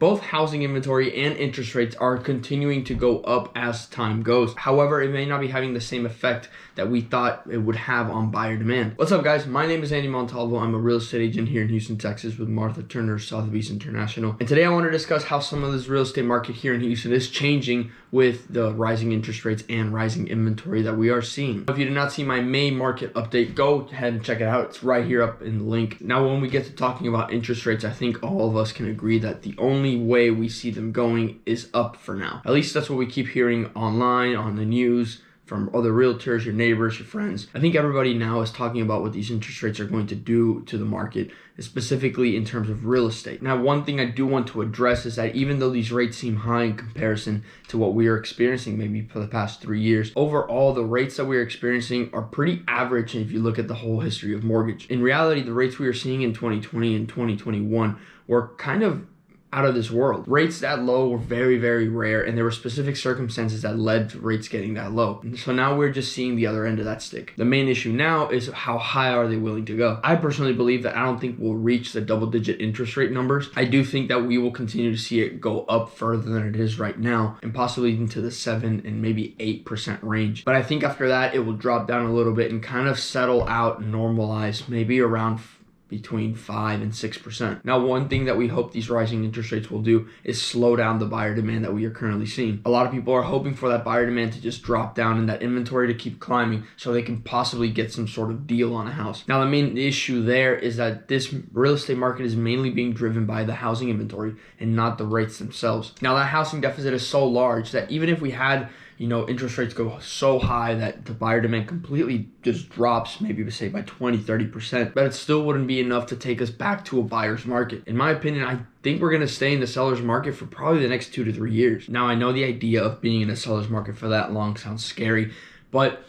Both housing inventory and interest rates are continuing to go up as time goes. However, it may not be having the same effect that we thought it would have on buyer demand. What's up, guys? My name is Andy.montalvo. I'm a real estate agent here in Houston, Texas with Martha Turner, Sotheby International. And today I want to discuss how some of this real estate market here in Houston is changing with the rising interest rates and rising inventory that we are seeing. If you did not see my May market update, go ahead and check it out. It's right here up in the link. Now, when we get to talking about interest rates, I think all of us can agree that the only way we see them going is up for now. At least that's what we keep hearing online, on the news, from other realtors, your neighbors, your friends. I think everybody now is talking about what these interest rates are going to do to the market, specifically in terms of real estate. Now, one thing I do want to address is that even though these rates seem high in comparison to what we are experiencing maybe for the past 3 years, overall, the rates that we're experiencing are pretty average if you look at the whole history of mortgage. In reality, the rates we were seeing in 2020 and 2021 were kind of out of this world. Rates that low were very, very rare, and there were specific circumstances that led to rates getting that low. And so now we're just seeing the other end of that stick. The main issue now is how high are they willing to go? I personally believe that I don't think we'll reach the double-digit interest rate numbers. I do think that we will continue to see it go up further than it is right now, and possibly into the 7 and maybe 8% range. But I think after that, it will drop down a little bit and kind of settle out and normalize maybe around between 5 and 6%. Now, one thing that we hope these rising interest rates will do is slow down the buyer demand that we are currently seeing. A lot of people are hoping for that buyer demand to just drop down and that inventory to keep climbing so they can possibly get some sort of deal on a house. Now, the main issue there is that this real estate market is mainly being driven by the housing inventory and not the rates themselves. Now, that housing deficit is so large that even if we had interest rates go so high that the buyer demand completely just drops, maybe say by 20-30%, but it still wouldn't be enough to take us back to a buyer's market. In my opinion, I think we're going to stay in the seller's market for probably the next 2 to 3 years. Now, I know the idea of being in a seller's market for that long sounds scary, but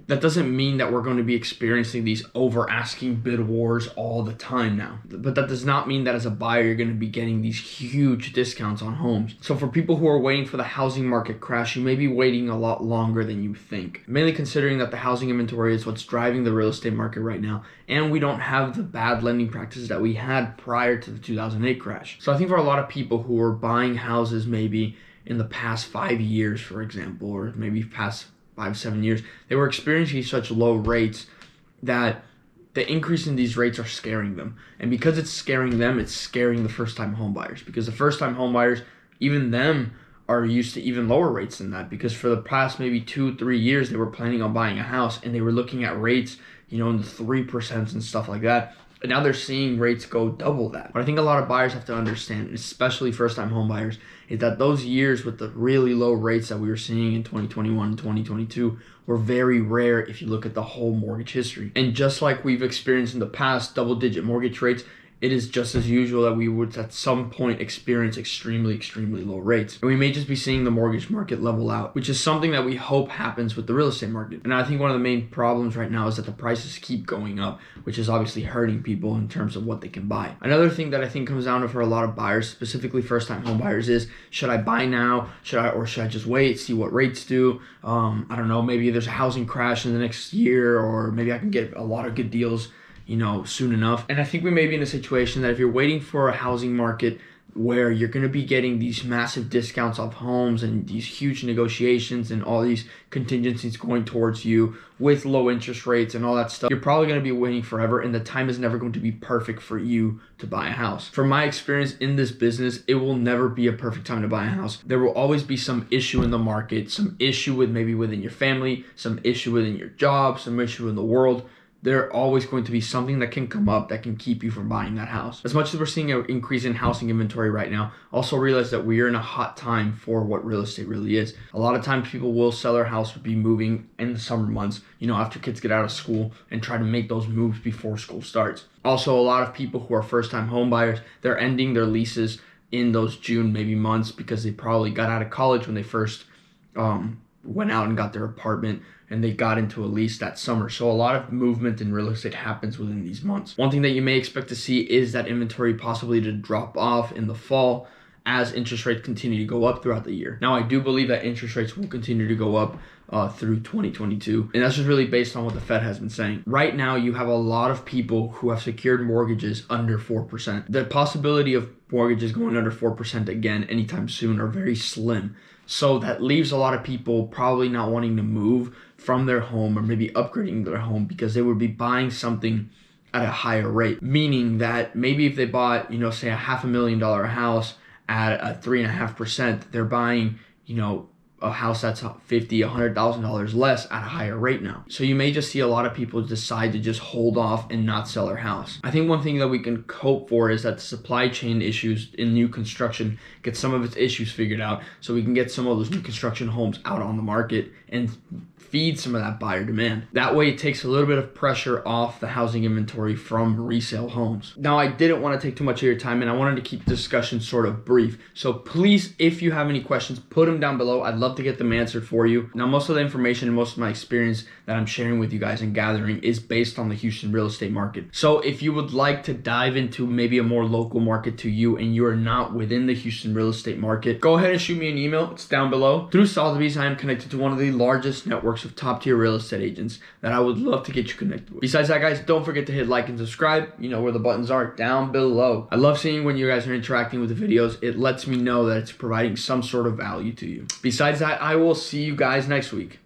that doesn't mean that we're going to be experiencing these over asking bid wars all the time now. But that does not mean that as a buyer, you're going to be getting these huge discounts on homes. So for people who are waiting for the housing market crash, you may be waiting a lot longer than you think. Mainly considering that the housing inventory is what's driving the real estate market right now. And we don't have the bad lending practices that we had prior to the 2008 crash. So I think for a lot of people who are buying houses maybe in the past 5 years, for example, or maybe past 5-7 years, they were experiencing such low rates that the increase in these rates are scaring them. And because it's scaring them, it's scaring the first-time home buyers. Because the first-time home buyers, even them, are used to even lower rates than that. Because for the past maybe 2-3 years, they were planning on buying a house and they were looking at rates, in the 3% and stuff like that. And now they're seeing rates go double that. What I think a lot of buyers have to understand, especially first-time home buyers, is that those years with the really low rates that we were seeing in 2021 and 2022 were very rare if you look at the whole mortgage history. And just like we've experienced in the past double-digit mortgage rates, it is just as usual that we would at some point experience extremely, extremely low rates. And we may just be seeing the mortgage market level out, which is something that we hope happens with the real estate market. And I think one of the main problems right now is that the prices keep going up, which is obviously hurting people in terms of what they can buy. Another thing that I think comes down to for a lot of buyers, specifically first-time home buyers, is should I buy now? Should I just wait, see what rates do? I don't know, maybe there's a housing crash in the next year, or maybe I can get a lot of good deals soon enough. And I think we may be in a situation that if you're waiting for a housing market where you're going to be getting these massive discounts off homes and these huge negotiations and all these contingencies going towards you with low interest rates and all that stuff, you're probably going to be waiting forever, and the time is never going to be perfect for you to buy a house. From my experience in this business, it will never be a perfect time to buy a house. There will always be some issue in the market, some issue with maybe within your family, some issue within your job, some issue in the world. There's always going to be something that can come up that can keep you from buying that house. As much as we're seeing an increase in housing inventory right now, also realize that we are in a hot time for what real estate really is. A lot of times people will sell their house or be moving in the summer months, after kids get out of school, and try to make those moves before school starts. Also, a lot of people who are first-time home buyers, they're ending their leases in those June maybe months because they probably got out of college when they first went out and got their apartment, and they got into a lease that summer. So a lot of movement in real estate happens within these months. One thing that you may expect to see is that inventory possibly to drop off in the fall as interest rates continue to go up throughout the year. Now, I do believe that interest rates will continue to go up through 2022. And that's just really based on what the Fed has been saying. Right now, you have a lot of people who have secured mortgages under 4%. The possibility of mortgages going under 4% again anytime soon are very slim. So that leaves a lot of people probably not wanting to move from their home or maybe upgrading their home because they would be buying something at a higher rate. Meaning that maybe if they bought, say a $500,000 house at a 3.5%, they're buying, a house that's $50,000, $100,000 less at a higher rate now. So you may just see a lot of people decide to just hold off and not sell their house. I think one thing that we can hope for is that the supply chain issues in new construction get some of its issues figured out so we can get some of those new construction homes out on the market and feed some of that buyer demand. That way it takes a little bit of pressure off the housing inventory from resale homes. Now, I didn't want to take too much of your time and I wanted to keep the discussion sort of brief. So please, if you have any questions, put them down below. I'd love to get them answered for you. Now, most of the information and most of my experience that I'm sharing with you guys and gathering is based on the Houston real estate market. So if you would like to dive into maybe a more local market to you and you are not within the Houston real estate market, go ahead and shoot me an email. It's down below. Through Sotheby's, I am connected to one of the largest networks of top tier real estate agents that I would love to get you connected with. Besides that, guys, don't forget to hit like and subscribe. You know where the buttons are, down below. I love seeing when you guys are interacting with the videos. It lets me know that it's providing some sort of value to you. Besides that, I will see you guys next week.